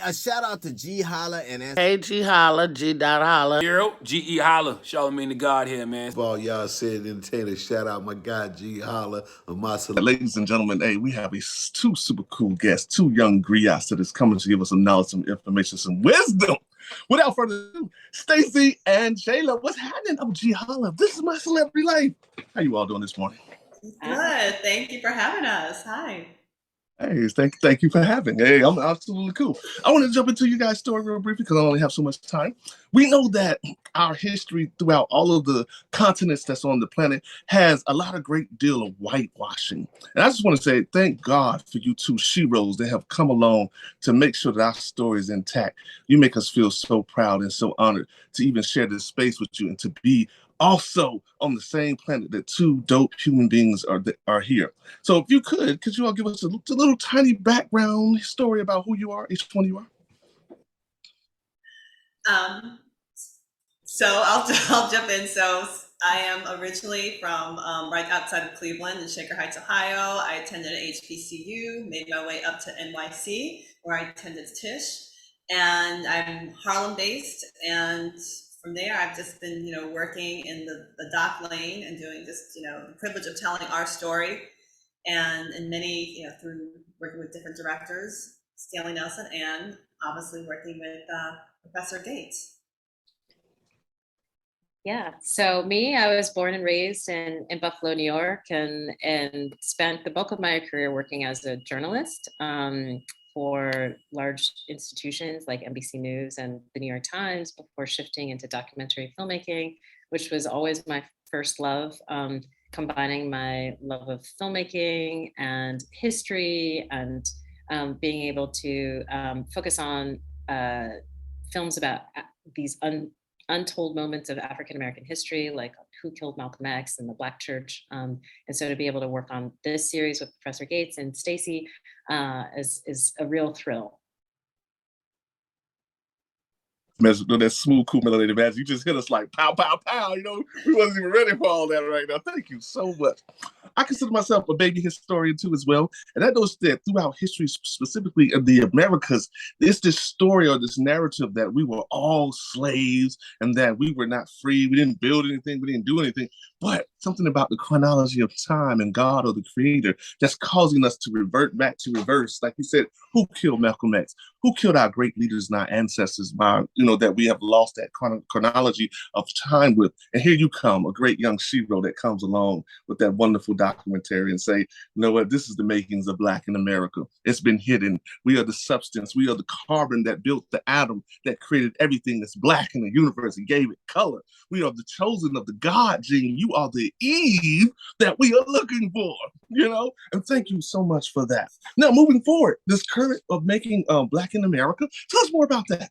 A shout out to Ge Holla and Hey, Ge Holla, G. Holla. Hero, Ge Holla. Charlamagne the God here, man. All y'all said entertainer, shout out my guy Ge Holla of my ladies and gentlemen. Hey, we have two super cool guests, two young griots that is coming to give us some knowledge, some information, some wisdom. Without further ado, Stacey and Shayla, what's happening? I'm Ge Holla. This is my celebrity life. How you all doing this morning? Good. Thank you for having us. Hi. Hey, thank you for having. Hey, I'm absolutely cool. I want to jump into you guys' story real briefly because I only have so much time. We know that our history throughout all of the continents that's on the planet has a lot of great deal of whitewashing. And I just want to say thank God for you two sheroes that have come along to make sure that our story is intact. You make us feel so proud and so honored to even share this space with you and to be also on the same planet that two dope human beings are here. So if you could you all give us a little tiny background story about who you are, each one of you are? So I'll jump in. So I am originally from right outside of Cleveland in Shaker Heights, Ohio. I attended HBCU, made my way up to NYC, where I attended Tisch. And I'm Harlem based, and from there, I've just been, working in the doc lane and doing just, the privilege of telling our story, and in many, through working with different directors, Stanley Nelson, and obviously working with Professor Gates. Yeah, so me, I was born and raised in Buffalo, New York, and spent the bulk of my career working as a journalist for large institutions like NBC News and the New York Times before shifting into documentary filmmaking, which was always my first love, combining my love of filmmaking and history and being able to focus on films about these untold moments of African-American history, like who killed Malcolm X and the Black Church. And so to be able to work on this series with Professor Gates and Stacey is a real thrill. That smooth, cool, melody, man. You just hit us like pow, pow, pow. We wasn't even ready for all that right now. Thank you so much. I consider myself a baby historian too as well. And I know that throughout history, specifically in the Americas, it's this story or this narrative that we were all slaves and that we were not free. We didn't build anything. We didn't do anything. But something about the chronology of time and God or the creator that's causing us to revert back to reverse. Like you said, who killed Malcolm X? Who killed our great leaders and our ancestors by, that we have lost that chronology of time with. And here you come, a great young shero that comes along with that wonderful documentary and say, you know what, this is the makings of Black in America. It's been hidden. We are the substance. We are the carbon that built the atom that created everything that's Black in the universe and gave it color. We are the chosen of the God gene. You are the Eve that we are looking for, And thank you so much for that. Now, moving forward, this current of making Black in America, tell us more about that.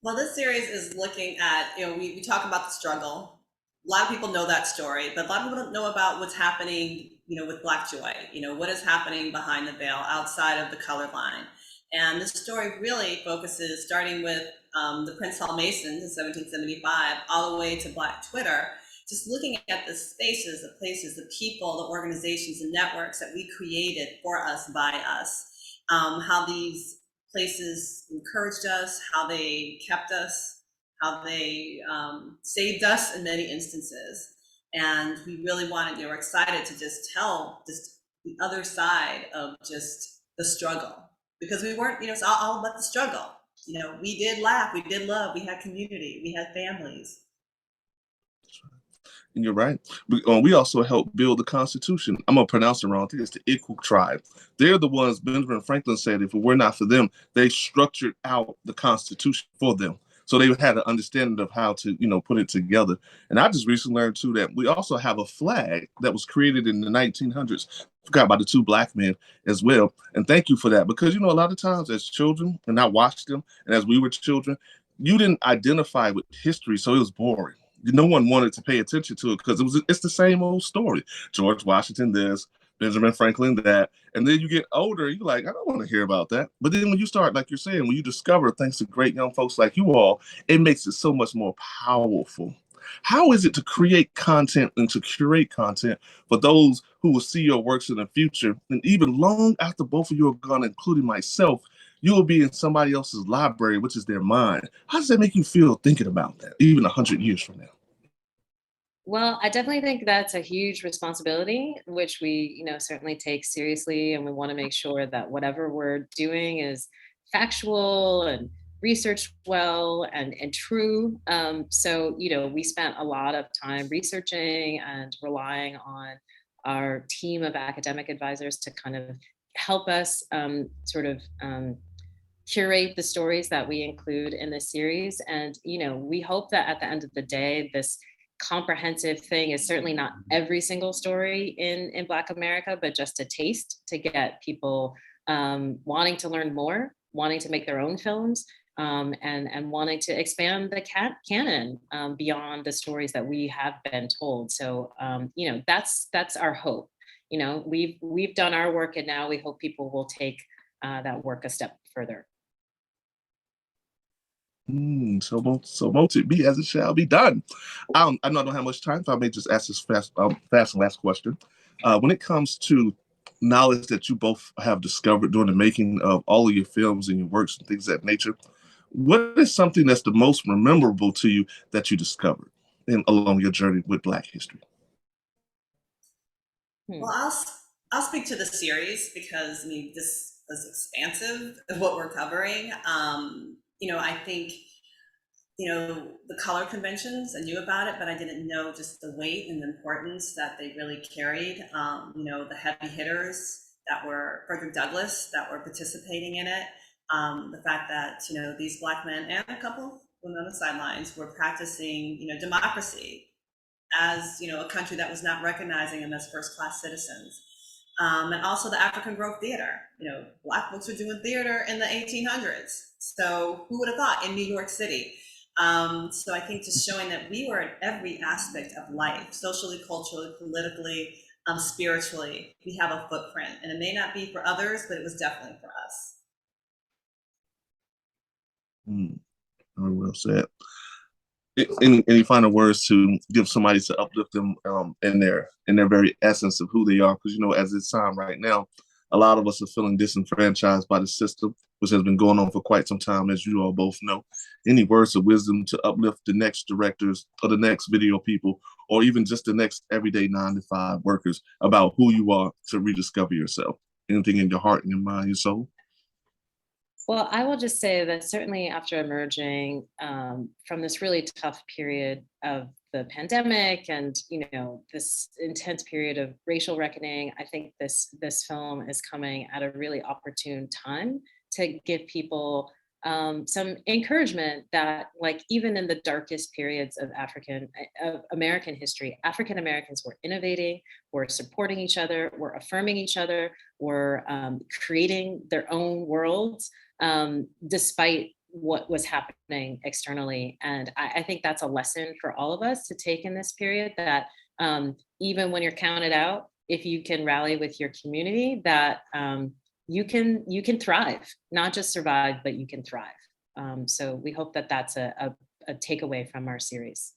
Well, this series is looking at, we talk about the struggle. A lot of people know that story, but a lot of people don't know about what's happening, with Black joy, what is happening behind the veil outside of the color line. And the story really focuses, starting with the Prince Hall Masons in 1775, all the way to Black Twitter, just looking at the spaces, the places, the people, the organizations and networks that we created for us, by us, how these places encouraged us, how they kept us, how they saved us in many instances. And we really wanted, we're excited to just tell just the other side of just the struggle, because we weren't, it's all about the struggle. We did laugh, we did love, we had community, we had families. And you're right. We also helped build the Constitution. I'm going to pronounce it wrong. I think it's the Iqu tribe. They're the ones Benjamin Franklin said if it were not for them, they structured out the Constitution for them. So they had an understanding of how to, put it together. And I just recently learned, too, that we also have a flag that was created in the 1900s. Forgot about the two Black men as well. And thank you for that. Because, a lot of times as children, and I watched them, and as we were children, you didn't identify with history, so it was boring. No one wanted to pay attention to it because it's the same old story. George Washington this, Benjamin Franklin that, and then you get older, you're like, I don't want to hear about that. But then when you start, like you're saying, when you discover, thanks to great young folks like you all, it makes it so much more powerful. How is it to create content and to curate content for those who will see your works in the future, and even long after both of you are gone, including myself, you will be in somebody else's library, which is their mind. How does that make you feel thinking about that, even 100 years from now? Well, I definitely think that's a huge responsibility, which we, certainly take seriously. And we want to make sure that whatever we're doing is factual and researched well and true. So, we spent a lot of time researching and relying on our team of academic advisors to kind of help us curate the stories that we include in the series. And, we hope that at the end of the day, this comprehensive thing is certainly not every single story in Black America, but just a taste to get people wanting to learn more, wanting to make their own films, and wanting to expand the canon beyond the stories that we have been told. So, that's our hope. We've done our work, and now we hope people will take that work a step further. So mote it be as it shall be done. I know I don't have much time, so I may just ask this fast and last question. When it comes to knowledge that you both have discovered during the making of all of your films and your works and things of that nature, what is something that's the most memorable to you that you discovered along your journey with Black history? Well, I'll speak to the series because this was expansive of what we're covering. I think, the color conventions, I knew about it, but I didn't know just the weight and the importance that they really carried. The heavy hitters that were Frederick Douglass that were participating in it. The fact that, these Black men and a couple women on the sidelines were practicing, democracy as, a country that was not recognizing them as first-class citizens. And also the African Grove Theater. Black folks were doing theater in the 1800s. So who would have thought in New York City? So I think just showing that we were at every aspect of life, socially, culturally, politically, spiritually, we have a footprint. And it may not be for others, but it was definitely for us. Very well said. Any final words to give somebody to uplift them in their very essence of who they are? Because as it's time right now, a lot of us are feeling disenfranchised by the system, which has been going on for quite some time, as you all both know. Any words of wisdom to uplift the next directors or the next video people, or even just the next everyday 9-to-5 workers about who you are to rediscover yourself? Anything in your heart, in your mind, your soul? Well, I will just say that certainly after emerging from this really tough period of the pandemic and, this intense period of racial reckoning, I think this film is coming at a really opportune time to give people some encouragement that, like, even in the darkest periods of American history, African Americans were innovating, were supporting each other, were affirming each other, were creating their own worlds, despite what was happening externally. And I think that's a lesson for all of us to take in this period, that even when you're counted out, if you can rally with your community, that you can thrive, not just survive, but you can thrive. So we hope that that's a takeaway from our series.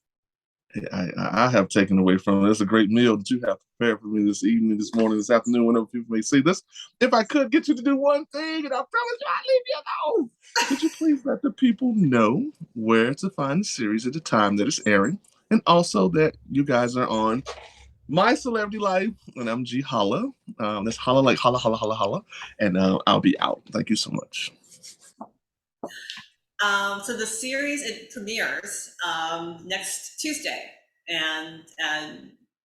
I have taken away from it. It's a great meal that you have prepared for me this evening, this morning, this afternoon, whenever people may see this. If I could get you to do one thing, and I promise you I'll leave you alone, could you please let the people know where to find the series at the time that it's airing, and also that you guys are on My Celebrity Life, and I'm Ge Holla. That's holla like holla, holla, holla, holla, and I'll be out. Thank you so much. So the series, it premieres next Tuesday, and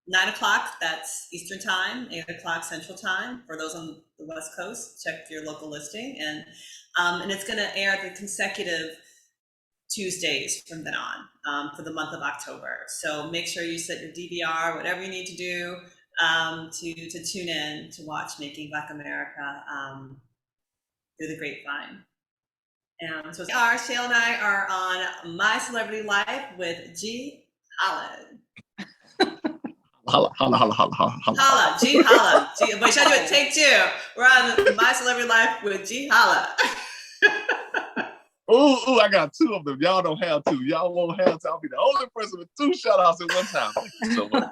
9 o'clock, that's Eastern time, 8 o'clock Central time. For those on the West Coast, check your local listing. And it's going to air the consecutive Tuesdays from then on for the month of October. So make sure you set your DVR, whatever you need to do to tune in to watch Making Black America through the Grapevine. And so Shale and I are on My Celebrity Life with Ge Holla. Holla, holla, holla, holla, holla, holla. Holla, Ge Holla. But should I do it? Take two. We're on My Celebrity Life with Ge Holla. Ooh, I got two of them. Y'all don't have two. Y'all won't have two. I'll be the only person with two shout outs at one time. Thank you so much.